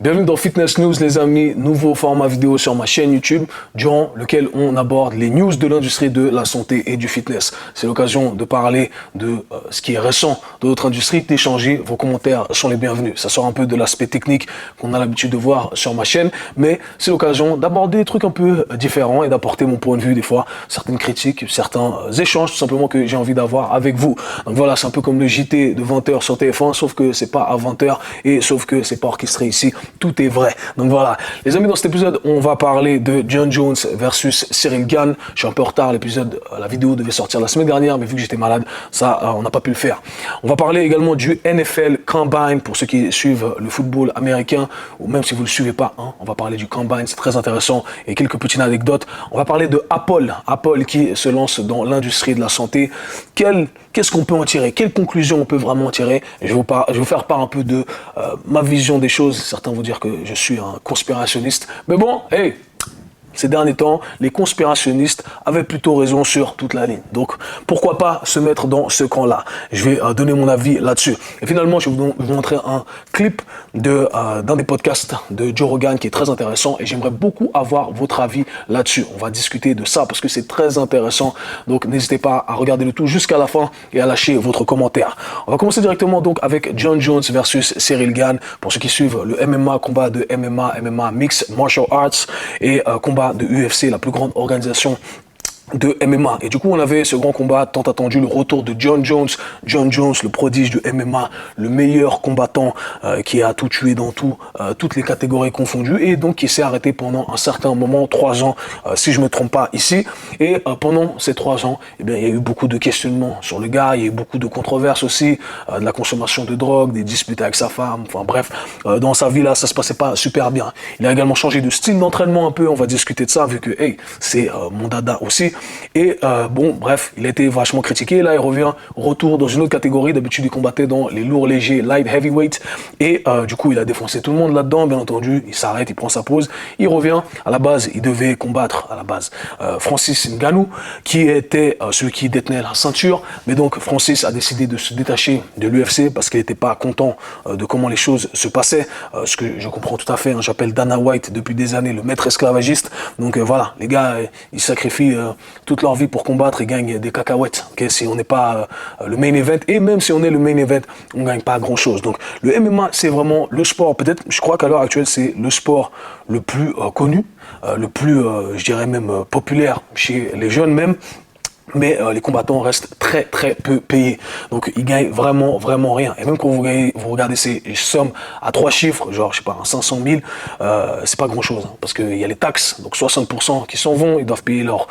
Bienvenue dans Fitness News les amis, nouveau format vidéo sur ma chaîne YouTube durant lequel on aborde les news de l'industrie de la santé et du fitness. C'est l'occasion de parler de ce qui est récent de notre industrie, d'échanger, vos commentaires sont les bienvenus. Ça sort un peu de l'aspect technique qu'on a l'habitude de voir sur ma chaîne, mais c'est l'occasion d'aborder des trucs un peu différents et d'apporter mon point de vue des fois, certaines critiques, certains échanges tout simplement que j'ai envie d'avoir avec vous. Donc voilà, c'est un peu comme le JT de 20h sur TF1, sauf que c'est pas à 20h et sauf que c'est pas orchestré ici. Tout est vrai. Donc voilà, les amis, dans cet épisode, on va parler de Jon Jones versus Ciryl Gane. Je suis un peu en retard, la vidéo devait sortir la semaine dernière, mais vu que j'étais malade, ça, on n'a pas pu le faire. On va parler également du NFL Combine, pour ceux qui suivent le football américain, ou même si vous ne le suivez pas, hein, on va parler du Combine, c'est très intéressant, et quelques petites anecdotes. On va parler de Apple qui se lance dans l'industrie de la santé. Qu'est-ce qu'on peut en tirer? Quelles conclusions on peut vraiment en tirer? Je vais vous faire part un peu de ma vision des choses. Certains vont dire que je suis un conspirationniste. Mais bon, hey, ces derniers temps, les conspirationnistes avaient plutôt raison sur toute la ligne. Donc, pourquoi pas se mettre dans ce camp-là? Je vais donner mon avis là-dessus. Et finalement, je vais vous montrer un clip d'un des podcasts de Joe Rogan qui est très intéressant et j'aimerais beaucoup avoir votre avis là-dessus. On va discuter de ça parce que c'est très intéressant. Donc, n'hésitez pas à regarder le tout jusqu'à la fin et à lâcher votre commentaire. On va commencer directement donc avec Jon Jones versus Ciryl Gane. Pour ceux qui suivent le MMA, combat de MMA Mixed Martial Arts et combat de UFC, la plus grande organisation de MMA. Et du coup, on avait ce grand combat tant attendu, le retour de Jon Jones. Jon Jones, le prodige du MMA, le meilleur combattant qui a tout tué dans toutes les catégories confondues et donc qui s'est arrêté pendant un certain moment, 3 ans, si je me trompe pas ici. Et pendant ces 3 ans, eh bien, il y a eu beaucoup de questionnements sur le gars, il y a eu beaucoup de controverses aussi, de la consommation de drogue, des disputes avec sa femme, enfin bref, dans sa vie là, ça se passait pas super bien. Il a également changé de style d'entraînement un peu, on va discuter de ça, vu que, hey, c'est mon dada aussi. Et bon, bref, il a été vachement critiqué. Là, il revient au retour dans une autre catégorie. D'habitude, il combattait dans les lourds légers, light heavyweight. Et du coup, il a défoncé tout le monde là-dedans. Bien entendu, il s'arrête, il prend sa pause. Il revient. À la base, il devait combattre, à la base, Francis Ngannou, qui était celui qui détenait la ceinture. Mais donc, Francis a décidé de se détacher de l'UFC parce qu'il n'était pas content de comment les choses se passaient. Ce que je comprends tout à fait. Hein, j'appelle Dana White depuis des années le maître esclavagiste. Donc voilà, les gars, ils sacrifient toute leur vie pour combattre et gagnent des cacahuètes. Okay, si on n'est pas le main event, et même si on est le main event, on gagne pas grand chose. Donc le MMA, c'est vraiment le sport, peut-être, je crois qu'à l'heure actuelle, c'est le sport le plus connu, le plus, je dirais même populaire chez les jeunes même. Mais les combattants restent très peu payés. Donc ils gagnent vraiment rien. Et même quand vous regardez ces sommes à 3 chiffres, genre je sais pas, 500 000, c'est pas grand chose. Hein, parce qu'il y a les taxes, donc 60% qui s'en vont, ils doivent payer leur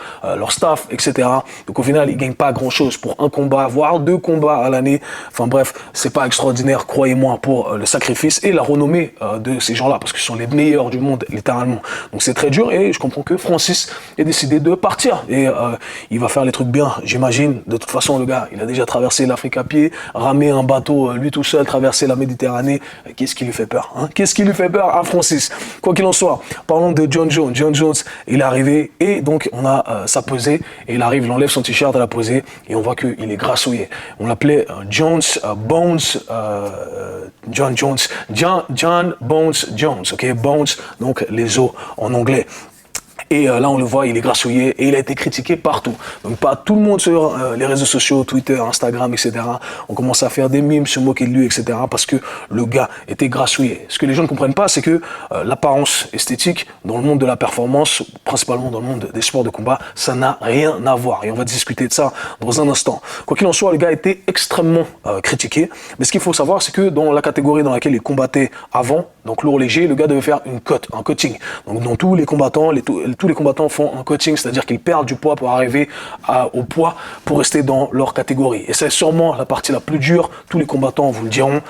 staff, etc. Donc au final, ils gagnent pas grand chose pour un combat, voire 2 combats à l'année. Enfin bref, c'est pas extraordinaire, croyez-moi, pour le sacrifice et la renommée de ces gens-là, parce que ce sont les meilleurs du monde, littéralement. Donc c'est très dur et je comprends que Francis ait décidé de partir. Et il va faire les trucs bien, j'imagine. De toute façon, le gars, il a déjà traversé l'Afrique à pied, ramé un bateau, lui tout seul, traversé la Méditerranée. Qu'est-ce qui lui fait peur, hein? Qu'est-ce qui lui fait peur à Francis? Quoi qu'il en soit, parlons de Jon Jones. Jon Jones, il est arrivé et donc on a sa pesée et il arrive, il enlève son t-shirt à la pesée et on voit qu'il est grassouillé. On l'appelait Jon Bones Jones, ok, Bones, donc les os en anglais. Et là, on le voit, il est grassouillé et il a été critiqué partout. Donc, pas tout le monde sur les réseaux sociaux, Twitter, Instagram, etc. On commence à faire des mimes, se moquer de lui, etc. parce que le gars était grassouillé. Ce que les gens ne comprennent pas, c'est que l'apparence esthétique dans le monde de la performance, principalement dans le monde des sports de combat, ça n'a rien à voir. Et on va discuter de ça dans un instant. Quoi qu'il en soit, le gars a été extrêmement critiqué. Mais ce qu'il faut savoir, c'est que dans la catégorie dans laquelle il combattait avant, donc lourd léger, le gars devait faire une cote, un coaching. Donc dans tous les combattants, tous les combattants font un coaching, c'est-à-dire qu'ils perdent du poids pour arriver au poids pour rester dans leur catégorie. Et c'est sûrement la partie la plus dure. Tous les combattants vous le diront.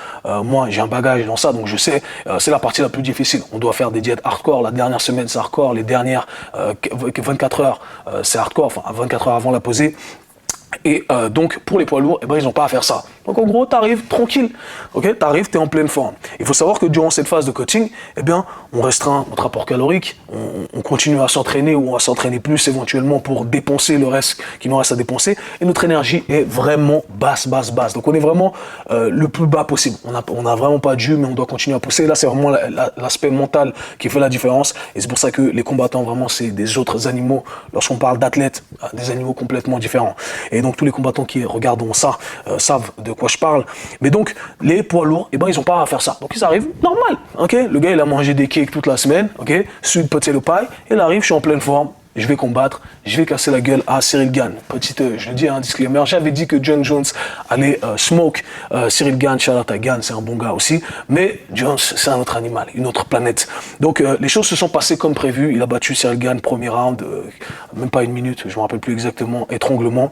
Moi, j'ai un bagage dans ça, donc je sais. C'est la partie la plus difficile. On doit faire des diètes hardcore. La dernière semaine, c'est hardcore. Les dernières 24 heures, c'est hardcore. Enfin, 24 heures avant la pesée. Et donc, pour les poids lourds, eh ben, ils n'ont pas à faire ça. Donc, en gros, tu arrives tranquille. Okay, tu arrives, tu es en pleine forme. Il faut savoir que durant cette phase de coaching, eh bien, on restreint notre apport calorique, on continue à s'entraîner ou à s'entraîner plus éventuellement pour dépenser le reste qui nous reste à dépenser. Et notre énergie est vraiment basse. Donc, on est vraiment le plus bas possible. On n'a vraiment pas de jus, mais on doit continuer à pousser. Et là, c'est vraiment l'aspect mental qui fait la différence. Et c'est pour ça que les combattants, vraiment, c'est des autres animaux. Lorsqu'on parle d'athlètes, des animaux complètement différents. Et donc, tous les combattants qui regardent ça savent de quoi je parle. Mais donc, les poids lourds, eh ben, ils n'ont pas à faire ça. Donc, ils arrivent normal. Okay, le gars, il a mangé des cakes toute la semaine. Okay, sweet potato pie. Il arrive, je suis en pleine forme. Je vais combattre, je vais casser la gueule à Cyril Gane. Petite, je le dis, un disclaimer, j'avais dit que John Jones allait smoke Cyril Gane, Charlotte Gane, c'est un bon gars aussi, mais Jones, c'est un autre animal, une autre planète. Donc les choses se sont passées comme prévu, il a battu Cyril Gane, premier round, même pas une minute, je ne me rappelle plus exactement, étranglement.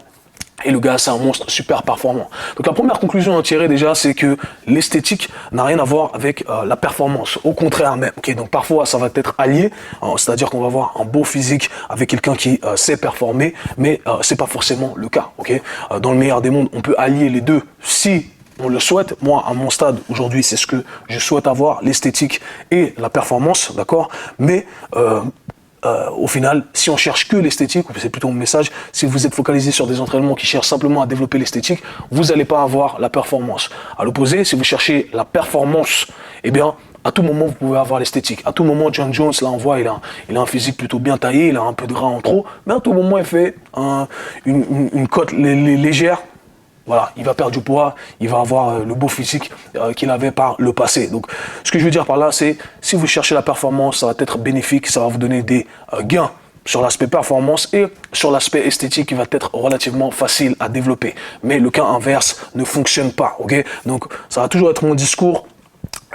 Et le gars, c'est un monstre super performant. Donc la première conclusion à tirer déjà, c'est que l'esthétique n'a rien à voir avec la performance. Au contraire même. Okay, donc parfois, ça va être allié. C'est-à-dire qu'on va avoir un beau physique avec quelqu'un qui sait performer, mais c'est pas forcément le cas. Okay, dans le meilleur des mondes, on peut allier les deux si on le souhaite. Moi, à mon stade, aujourd'hui, c'est ce que je souhaite avoir, l'esthétique et la performance, d'accord. Mais au final, si on cherche que l'esthétique, c'est plutôt mon message, si vous êtes focalisé sur des entraînements qui cherchent simplement à développer l'esthétique, vous n'allez pas avoir la performance. À l'opposé, si vous cherchez la performance, eh bien, à tout moment, vous pouvez avoir l'esthétique. À tout moment, John Jones, là, on voit, il a un physique plutôt bien taillé, il a un peu de gras en trop, mais à tout moment, il fait une côte légère. Voilà, il va perdre du poids, il va avoir le beau physique qu'il avait par le passé. Donc, ce que je veux dire par là, c'est si vous cherchez la performance, ça va être bénéfique, ça va vous donner des gains sur l'aspect performance et sur l'aspect esthétique qui va être relativement facile à développer. Mais le cas inverse ne fonctionne pas, ok? Donc, ça va toujours être mon discours.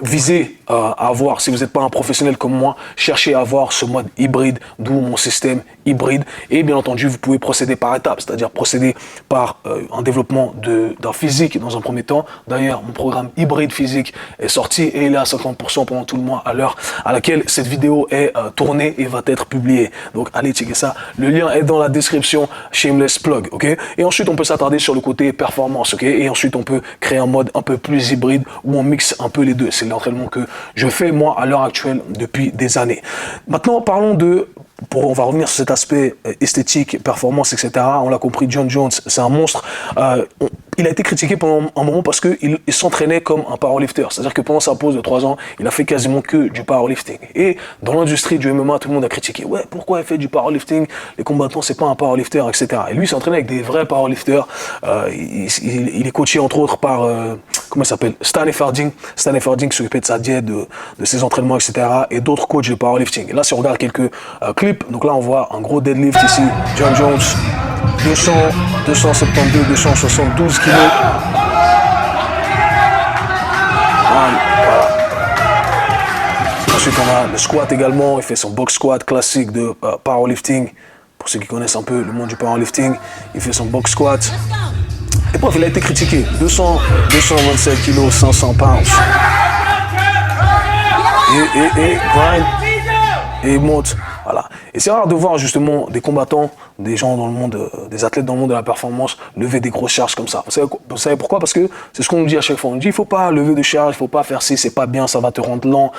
Visez à avoir, si vous n'êtes pas un professionnel comme moi, cherchez à avoir ce mode hybride, d'où mon système hybride. Et bien entendu, vous pouvez procéder par étapes, c'est-à-dire procéder par un développement d'un physique dans un premier temps. D'ailleurs, mon programme hybride physique est sorti et il est à 50% pendant tout le mois à l'heure à laquelle cette vidéo est tournée et va être publiée. Donc, allez checker ça. Le lien est dans la description, shameless plug, ok? Et ensuite, on peut s'attarder sur le côté performance, ok? Et ensuite, on peut créer un mode un peu plus hybride où on mixe un peu les deux. C'est l'entraînement que je fais, moi, à l'heure actuelle, depuis des années. Maintenant, parlons on va revenir sur cet aspect esthétique, performance, etc. On l'a compris, John Jones, c'est un monstre. Il a été critiqué pendant un moment parce qu'il s'entraînait comme un powerlifter. C'est-à-dire que pendant sa pause de 3 ans, il a fait quasiment que du powerlifting. Et dans l'industrie du MMA, tout le monde a critiqué. Ouais, pourquoi il fait du powerlifting? Les combattants, c'est pas un powerlifter, etc. Et lui, il s'entraînait avec des vrais powerlifters. Il est coaché, entre autres, par, comment il s'appelle? Stan Efferding. Stan Efferding qui s'occupait de sa diète, de ses entraînements, etc. Et d'autres coachs de powerlifting. Et là, si on regarde quelques clips, donc là, on voit un gros deadlift ici. John Jones. 272, 272 kilos. Voilà. Ensuite, on a le squat également. Il fait son box squat classique de powerlifting. Pour ceux qui connaissent un peu le monde du powerlifting, il fait son box squat. Et bref, il a été critiqué. 227 kilos, 500 pounds. Et grind. Et il monte. Voilà. Et c'est rare de voir justement des combattants, des gens dans le monde, des athlètes dans le monde de la performance lever des grosses charges comme ça. Vous savez pourquoi? Parce que c'est ce qu'on nous dit à chaque fois. On nous dit il faut pas lever de charge, il faut pas faire ci, c'est pas bien, ça va te rendre lent,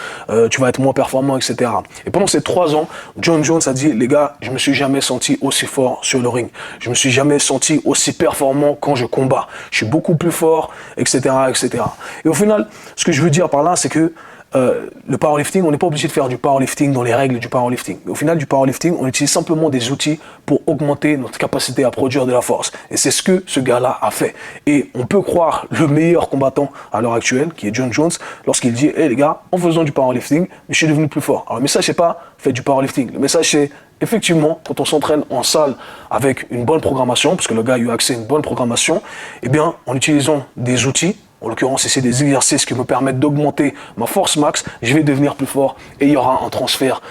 tu vas être moins performant, etc. Et pendant ces 3 ans, John Jones a dit les gars, je me suis jamais senti aussi fort sur le ring. Je me suis jamais senti aussi performant quand je combats. Je suis beaucoup plus fort, etc., etc. Et au final, ce que je veux dire par là, c'est que le powerlifting, on n'est pas obligé de faire du powerlifting dans les règles du powerlifting. Au final, du powerlifting, on utilise simplement des outils pour augmenter notre capacité à produire de la force. Et c'est ce que ce gars-là a fait. Et on peut croire le meilleur combattant à l'heure actuelle, qui est John Jones, lorsqu'il dit « Hey les gars, en faisant du powerlifting, je suis devenu plus fort. » Alors le message, c'est pas « Faites du powerlifting ». Le message, c'est effectivement, quand on s'entraîne en salle avec une bonne programmation, parce que le gars a eu accès à une bonne programmation, eh bien, en utilisant des outils, en l'occurrence, c'est des exercices qui me permettent d'augmenter ma force max. Je vais devenir plus fort et il y aura un transfert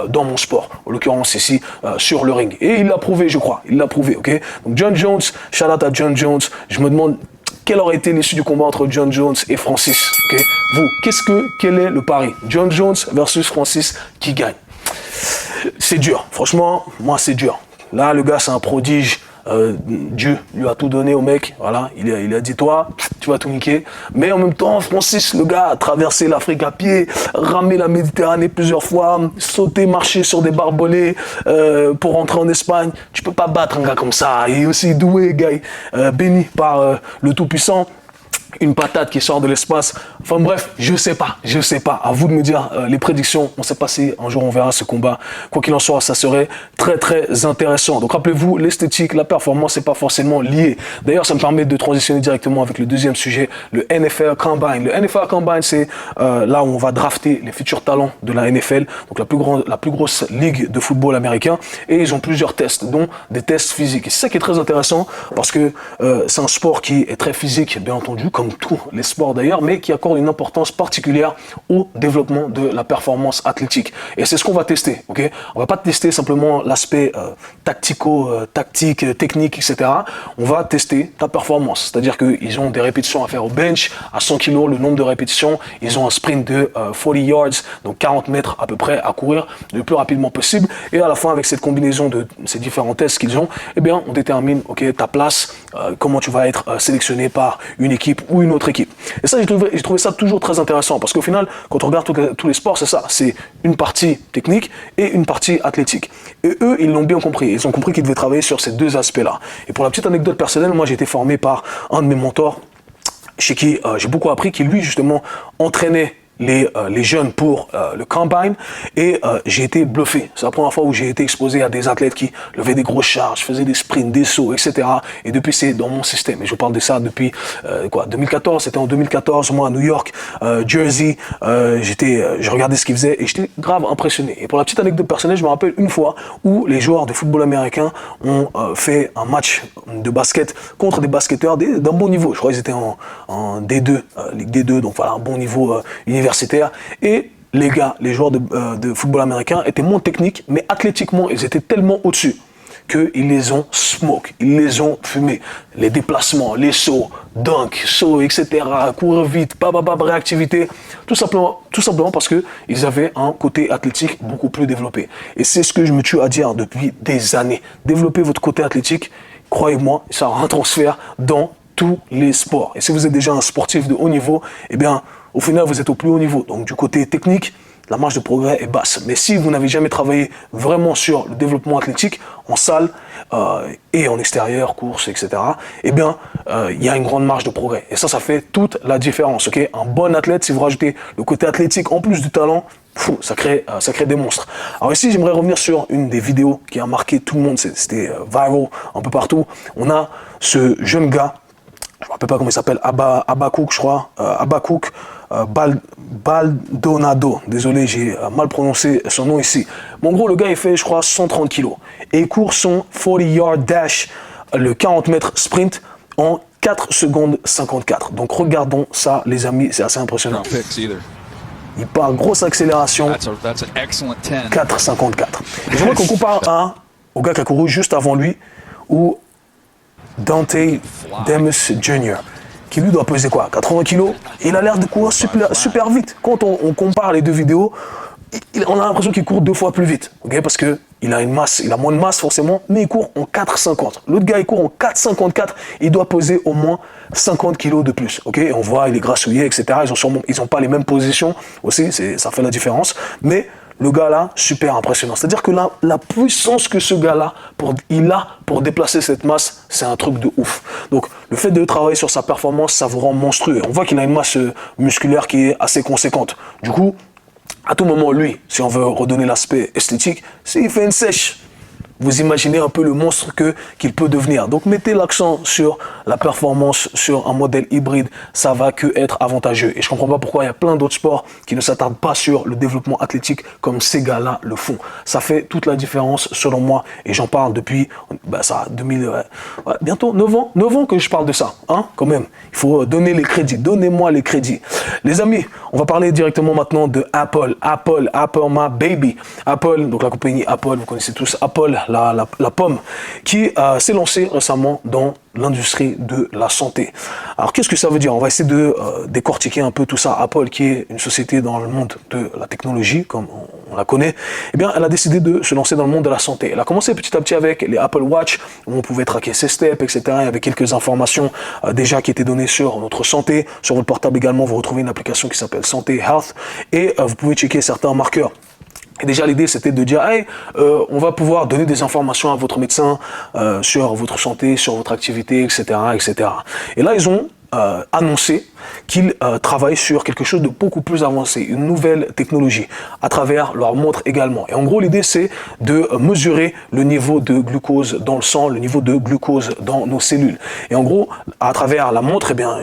dans mon sport. En l'occurrence, ici, sur le ring. Et il l'a prouvé, je crois. Il l'a prouvé, ok? Donc, John Jones, shout out à John Jones. Je me demande quelle aurait été l'issue du combat entre John Jones et Francis, ok? Vous, quel est le pari? John Jones versus Francis, qui gagne? C'est dur. Franchement, moi, c'est dur. Là, le gars, c'est un prodige. Dieu lui a tout donné au mec, voilà, il a dit toi, tu vas tout niquer. Mais en même temps, Francis, le gars, a traversé l'Afrique à pied, ramé la Méditerranée plusieurs fois, sauté, marché sur des barbelés pour rentrer en Espagne. Tu peux pas battre un gars comme ça. Il est aussi doué, gars, béni par le Tout-Puissant. Une patate qui sort de l'espace. Enfin bref, je sais pas. À vous de me dire les prédictions. On sait pas si un jour on verra ce combat. Quoi qu'il en soit, ça serait très très intéressant. Donc rappelez-vous, l'esthétique, la performance, c'est pas forcément lié. D'ailleurs, ça me permet de transitionner directement avec le deuxième sujet, le NFL Combine. Le NFL Combine, c'est là où on va drafter les futurs talents de la NFL, donc la plus grosse ligue de football américain. Et ils ont plusieurs tests, dont des tests physiques. Et c'est ça qui est très intéressant parce que c'est un sport qui est très physique, bien entendu, comme tous les sports d'ailleurs, mais qui accorde une importance particulière au développement de la performance athlétique. Et c'est ce qu'on va tester, ok? On va pas tester simplement l'aspect tactique, technique, etc. On va tester ta performance, c'est-à-dire qu'ils ont des répétitions à faire au bench, à 100 kg, le nombre de répétitions, ils ont un sprint de 40 yards, donc 40 mètres à peu près à courir le plus rapidement possible, et à la fin, avec cette combinaison de ces différents tests qu'ils ont, eh bien, on détermine, ok, ta place, comment tu vas être sélectionné par une équipe ou une autre équipe. Et ça, j'ai trouvé ça toujours très intéressant parce qu'au final, quand on regarde tous les sports, c'est ça, c'est une partie technique et une partie athlétique. Et eux, ils l'ont bien compris. Ils ont compris qu'ils devaient travailler sur ces deux aspects-là. Et pour la petite anecdote personnelle, moi, j'ai été formé par un de mes mentors chez qui j'ai beaucoup appris, qui lui, justement, entraînait les jeunes pour le Combine et j'ai été bluffé. C'est la première fois où j'ai été exposé à des athlètes qui levaient des grosses charges, faisaient des sprints, des sauts, etc. Et depuis, c'est dans mon système. Et je parle de ça depuis 2014. C'était en 2014, moi à New York, Jersey. Je regardais ce qu'ils faisaient et j'étais grave impressionné. Et pour la petite anecdote personnelle, je me rappelle une fois où les joueurs de football américain ont fait un match de basket contre des basketteurs d'un bon niveau. Je crois qu'ils étaient en D2, Ligue D2, donc voilà, un bon niveau universitaire. Et les gars, les joueurs de football américain étaient moins techniques, mais athlétiquement, ils étaient tellement au-dessus qu'ils les ont smoke, ils les ont fumés. Les déplacements, les sauts, dunk, sauts, etc., courir vite, réactivité, tout simplement parce qu'ils avaient un côté athlétique beaucoup plus développé. Et c'est ce que je me tue à dire depuis des années. Développer votre côté athlétique, croyez-moi, ça aura un transfert dans tous les sports. Et si vous êtes déjà un sportif de haut niveau, eh bien, au final, vous êtes au plus haut niveau. Donc, du côté technique, la marge de progrès est basse. Mais si vous n'avez jamais travaillé vraiment sur le développement athlétique, en salle et en extérieur, course, etc., eh bien, il y a une grande marge de progrès. Et ça fait toute la différence. Okay, un bon athlète, si vous rajoutez le côté athlétique en plus du talent, ça crée des monstres. Alors ici, j'aimerais revenir sur une des vidéos qui a marqué tout le monde. C'était viral un peu partout. On a ce jeune gars, je ne me rappelle pas comment il s'appelle, Abakouk, je crois, Abakouk Baldonado. Désolé, j'ai mal prononcé son nom ici. Mais en gros, le gars, il fait, je crois, 130 kilos. Et il court son 40-yard dash, le 40 mètres sprint, en 4 secondes 54. Donc, regardons ça, les amis, c'est assez impressionnant. Il part grosse accélération, 4,54. J'aimerais qu'on compare au gars qui a couru juste avant lui, ou Dante Demus Jr., qui lui doit peser quoi, 80 kilos. Il a l'air de courir super vite. Quand on compare les deux vidéos, on a l'impression qu'il court 2 fois plus vite, okay, parce que il a moins de masse forcément, mais il court en 4,50. L'autre gars, il court en 4,54. Il doit peser au moins 50 kilos de plus. Okay, on voit, il est grassouillé, etc. Ils ont pas les mêmes positions aussi, ça fait la différence. Mais le gars là, super impressionnant. C'est-à-dire que la puissance que ce gars-là, il a pour déplacer cette masse, c'est un truc de ouf. Donc, le fait de travailler sur sa performance, ça vous rend monstrueux. On voit qu'il a une masse musculaire qui est assez conséquente. Du coup, à tout moment, lui, si on veut redonner l'aspect esthétique, s'il fait une sèche, vous imaginez un peu le monstre qu'il peut devenir. Donc, mettez l'accent sur la performance, sur un modèle hybride. Ça va que être avantageux. Et je comprends pas pourquoi il y a plein d'autres sports qui ne s'attardent pas sur le développement athlétique comme ces gars-là le font. Ça fait toute la différence, selon moi. Et j'en parle depuis, bientôt 9 ans que je parle de ça. Hein, quand même. Il faut donner les crédits. Donnez-moi les crédits. Les amis, on va parler directement maintenant de Apple. Apple, my baby. Apple, donc la compagnie Apple, vous connaissez tous Apple, la pomme, qui s'est lancée récemment dans l'industrie de la santé. Alors, qu'est-ce que ça veut dire? On va essayer de décortiquer un peu tout ça. Apple, qui est une société dans le monde de la technologie, comme on la connaît, eh bien, elle a décidé de se lancer dans le monde de la santé. Elle a commencé petit à petit avec les Apple Watch, où on pouvait traquer ses steps, etc. Il y avait quelques informations déjà qui étaient données sur notre santé. Sur votre portable également, vous retrouvez une application qui s'appelle Santé Health, et vous pouvez checker certains marqueurs. Et déjà, l'idée, c'était de dire, hey, on va pouvoir donner des informations à votre médecin sur votre santé, sur votre activité, etc., etc. Et là, ils ont annoncé qu'ils travaillent sur quelque chose de beaucoup plus avancé, une nouvelle technologie, à travers leur montre également. Et en gros, l'idée, c'est de mesurer le niveau de glucose dans le sang, le niveau de glucose dans nos cellules. Et en gros, à travers la montre, eh bien,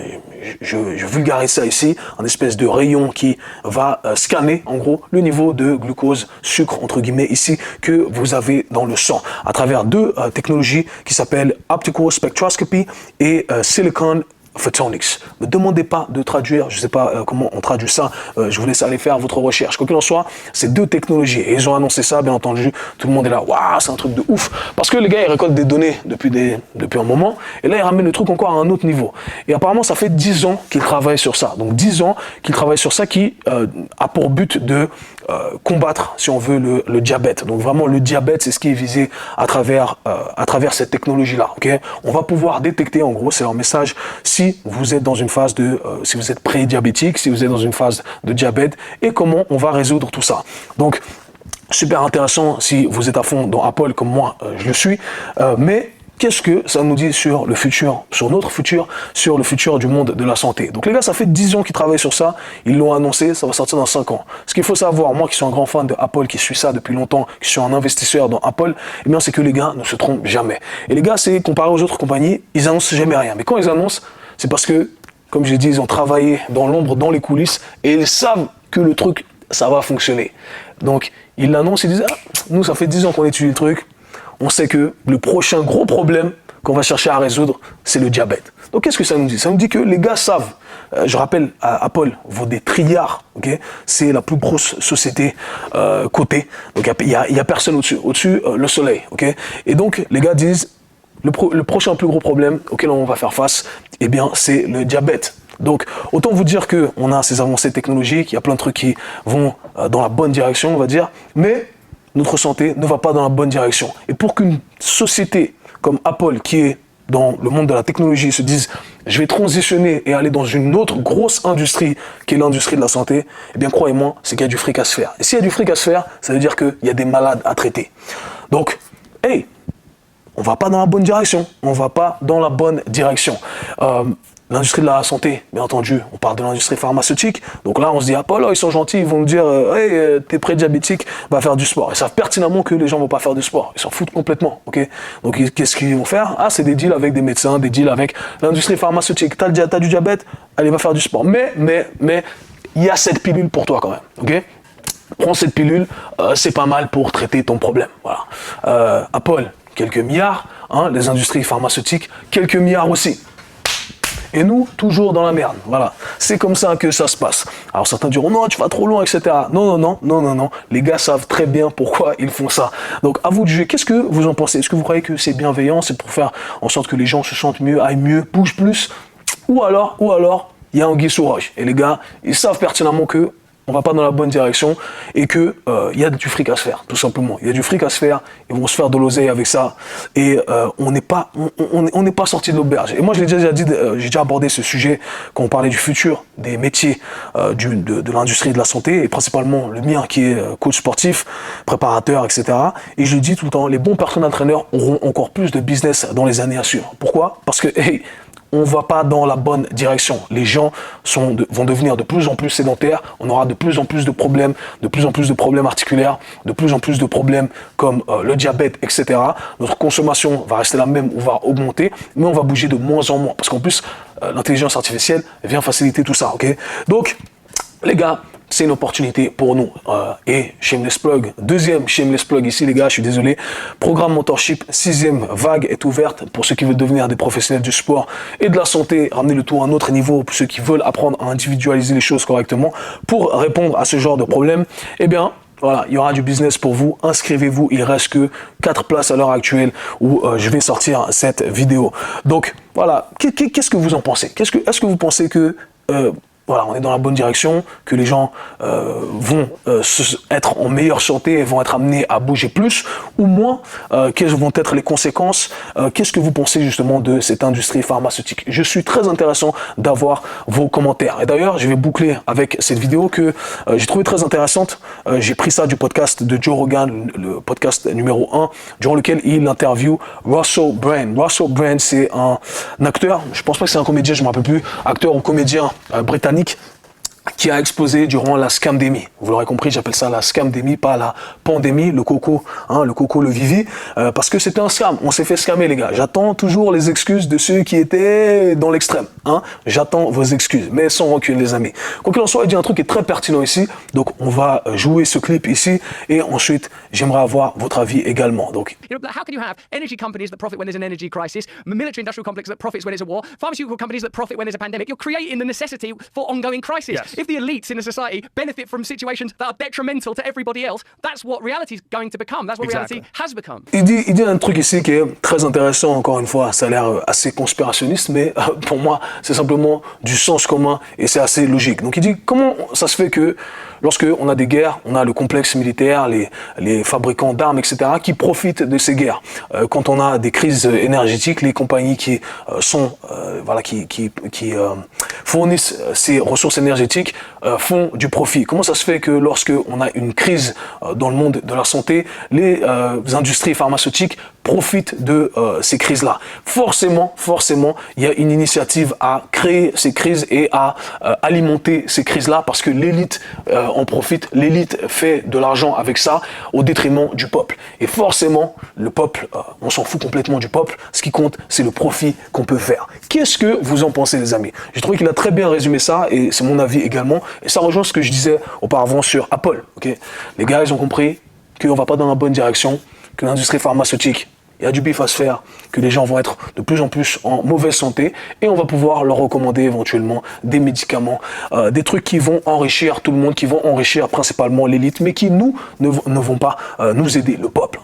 je vulgarise ça ici, un espèce de rayon qui va scanner, en gros, le niveau de glucose, sucre, entre guillemets, ici, que vous avez dans le sang, à travers deux technologies qui s'appellent Optical Spectroscopy et Silicon Photonics. Ne me demandez pas de traduire, je ne sais pas comment on traduit ça, je vous laisse aller faire votre recherche. Quoi qu'il en soit, c'est deux technologies. Et ils ont annoncé ça, bien entendu, tout le monde est là, waouh, c'est un truc de ouf. Parce que les gars, ils récoltent des données depuis un moment, et là, ils ramènent le truc encore à un autre niveau. Et apparemment, ça fait 10 ans qu'ils travaillent sur ça. Donc 10 ans qu'ils travaillent sur ça qui a pour but de combattre, si on veut, le diabète. Donc vraiment, le diabète, c'est ce qui est visé à travers cette technologie-là. Okay, on va pouvoir détecter, en gros, c'est leur message, si vous êtes dans une phase si vous êtes pré-diabétique, si vous êtes dans une phase de diabète, et comment on va résoudre tout ça. Donc, super intéressant si vous êtes à fond dans Apple, comme moi, je le suis, mais qu'est-ce que ça nous dit sur le futur, sur notre futur, sur le futur du monde de la santé? Donc les gars, ça fait 10 ans qu'ils travaillent sur ça, ils l'ont annoncé, ça va sortir dans 5 ans. Ce qu'il faut savoir, moi qui suis un grand fan de Apple, qui suis ça depuis longtemps, qui suis un investisseur dans Apple, eh bien c'est que les gars ne se trompent jamais. Et les gars, c'est comparé aux autres compagnies, ils annoncent jamais rien. Mais quand ils annoncent, c'est parce que, comme j'ai dit, ils ont travaillé dans l'ombre, dans les coulisses, et ils savent que le truc, ça va fonctionner. Donc, ils l'annoncent, ils disent, ah, nous, ça fait 10 ans qu'on étudie le truc, on sait que le prochain gros problème qu'on va chercher à résoudre, c'est le diabète. Donc, qu'est-ce que ça nous dit? Ça nous dit que les gars savent, je rappelle, Apple vaut des trilliards, okay, c'est la plus grosse société cotée, donc il y a personne au-dessus, le soleil, okay, et donc, les gars disent, le prochain plus gros problème auquel on va faire face, eh bien, c'est le diabète. Donc, autant vous dire qu'on a ces avancées technologiques, il y a plein de trucs qui vont dans la bonne direction, on va dire, mais notre santé ne va pas dans la bonne direction. Et pour qu'une société comme Apple, qui est dans le monde de la technologie, se dise « je vais transitionner et aller dans une autre grosse industrie qui est l'industrie de la santé », eh bien, croyez-moi, c'est qu'il y a du fric à se faire. Et s'il y a du fric à se faire, ça veut dire qu'il y a des malades à traiter. Donc, hey, on va pas dans la bonne direction. On va pas dans la bonne direction. L'industrie de la santé, bien entendu, on parle de l'industrie pharmaceutique. Donc là, on se dit, Apple, ils sont gentils, ils vont nous dire, hey, t'es prédiabétique, va faire du sport. Ils savent pertinemment que les gens vont pas faire du sport. Ils s'en foutent complètement. Okay, donc, qu'est-ce qu'ils vont faire? Ah, c'est des deals avec des médecins, des deals avec l'industrie pharmaceutique. T'as du diabète, allez, va faire du sport. Mais, il y a cette pilule pour toi quand même. Okay, prends cette pilule, c'est pas mal pour traiter ton problème. Voilà. Apple, quelques milliards, hein, les industries pharmaceutiques, quelques milliards aussi. Et nous, toujours dans la merde. Voilà. C'est comme ça que ça se passe. Alors certains diront, non, tu vas trop loin, etc. Non. Les gars savent très bien pourquoi ils font ça. Donc, à vous de juger. Qu'est-ce que vous en pensez? Est-ce que vous croyez que c'est bienveillant? C'est pour faire en sorte que les gens se sentent mieux, aillent mieux, bougent plus? Ou alors, il y a anguille sous roche. Et les gars, ils savent pertinemment que on va pas dans la bonne direction et que y a du fric à se faire, tout simplement. Il y a du fric à se faire, ils vont se faire de l'oseille avec ça et on n'est pas sorti de l'auberge. Et moi, je l'ai déjà dit, j'ai déjà abordé ce sujet quand on parlait du futur des métiers de l'industrie de la santé et principalement le mien qui est coach sportif, préparateur, etc. Et je le dis tout le temps, les bons personal trainers auront encore plus de business dans les années à suivre. Pourquoi? Parce que hey, on ne va pas dans la bonne direction. Les gens vont devenir de plus en plus sédentaires, on aura de plus en plus de problèmes articulaires, de plus en plus de problèmes comme le diabète, etc. Notre consommation va rester la même ou va augmenter, mais on va bouger de moins en moins. Parce qu'en plus, l'intelligence artificielle vient faciliter tout ça. Okay, donc, les gars, c'est une opportunité pour nous. Et shameless plug, deuxième shameless plug ici, les gars, je suis désolé. Programme Mentorship, 6e vague est ouverte pour ceux qui veulent devenir des professionnels du sport et de la santé, ramener le tout à un autre niveau pour ceux qui veulent apprendre à individualiser les choses correctement pour répondre à ce genre de problème. Eh bien, voilà, il y aura du business pour vous. Inscrivez-vous. Il reste que 4 places à l'heure actuelle où je vais sortir cette vidéo. Donc, voilà. Qu'est-ce que vous en pensez? Est-ce que vous pensez que voilà, on est dans la bonne direction, que les gens vont être en meilleure santé et vont être amenés à bouger plus ou moins, quelles vont être les conséquences, qu'est-ce que vous pensez justement de cette industrie pharmaceutique. Je suis très intéressant d'avoir vos commentaires. Et d'ailleurs, je vais boucler avec cette vidéo que j'ai trouvée très intéressante. J'ai pris ça du podcast de Joe Rogan, le podcast numéro 1, durant lequel il interview Russell Brand. Russell Brand, c'est un acteur, je pense pas que c'est un comédien, je ne me rappelle plus, acteur ou comédien britannique, qui a explosé durant la scamdémie. Vous l'aurez compris, j'appelle ça la scamdémie, pas la pandémie, le coco, le vivi, parce que c'était un scam. On s'est fait scammer, les gars. J'attends toujours les excuses de ceux qui étaient dans l'extrême. J'attends vos excuses, mais sans recul, les amis. Quoi qu'il en soit, il dit un truc qui est très pertinent ici. Donc, on va jouer ce clip ici, et ensuite, j'aimerais avoir votre avis également. Donc, how can you have energy companies that profit when there's an energy crisis, military industrial complex that profits when there's a war, pharmaceutical companies that profit when there's a pandemic? You're creating the necessity for ongoing crisis. Yes. If the elites in a society benefit from situations that are detrimental to everybody else, that's what reality is going to become. That's what reality has become. Il dit un truc ici qui est très intéressant, encore une fois, ça a l'air assez conspirationniste, mais pour moi, c'est simplement du sens commun et c'est assez logique. Donc il dit, comment ça se fait que lorsque on a des guerres, on a le complexe militaire, les fabricants d'armes, etc., qui profitent de ces guerres. Quand on a des crises énergétiques, les compagnies qui fournissent ces ressources énergétiques font du profit. Comment ça se fait que lorsque on a une crise dans le monde de la santé, les industries pharmaceutiques profitent de ces crises-là? Forcément, il y a une initiative à créer ces crises et à alimenter ces crises-là parce que l'élite en profite, l'élite fait de l'argent avec ça au détriment du peuple. Et forcément, le peuple, on s'en fout complètement du peuple, ce qui compte, c'est le profit qu'on peut faire. Qu'est-ce que vous en pensez, les amis? J'ai trouvé qu'il a très bien résumé ça et c'est mon avis également. Et ça rejoint ce que je disais auparavant sur Apple. Okay, les gars, ils ont compris qu'on ne va pas dans la bonne direction, que l'industrie pharmaceutique, il y a du bif à se faire, que les gens vont être de plus en plus en mauvaise santé et on va pouvoir leur recommander éventuellement des médicaments, des trucs qui vont enrichir tout le monde, qui vont enrichir principalement l'élite, mais qui ne vont pas nous aider, le peuple,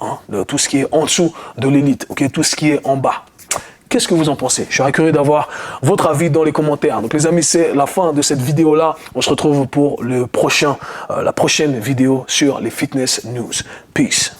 tout ce qui est en dessous de l'élite, okay, tout ce qui est en bas. Qu'est-ce que vous en pensez? Je serais curieux d'avoir votre avis dans les commentaires. Donc les amis, c'est la fin de cette vidéo-là. On se retrouve pour la prochaine vidéo sur les fitness news. Peace.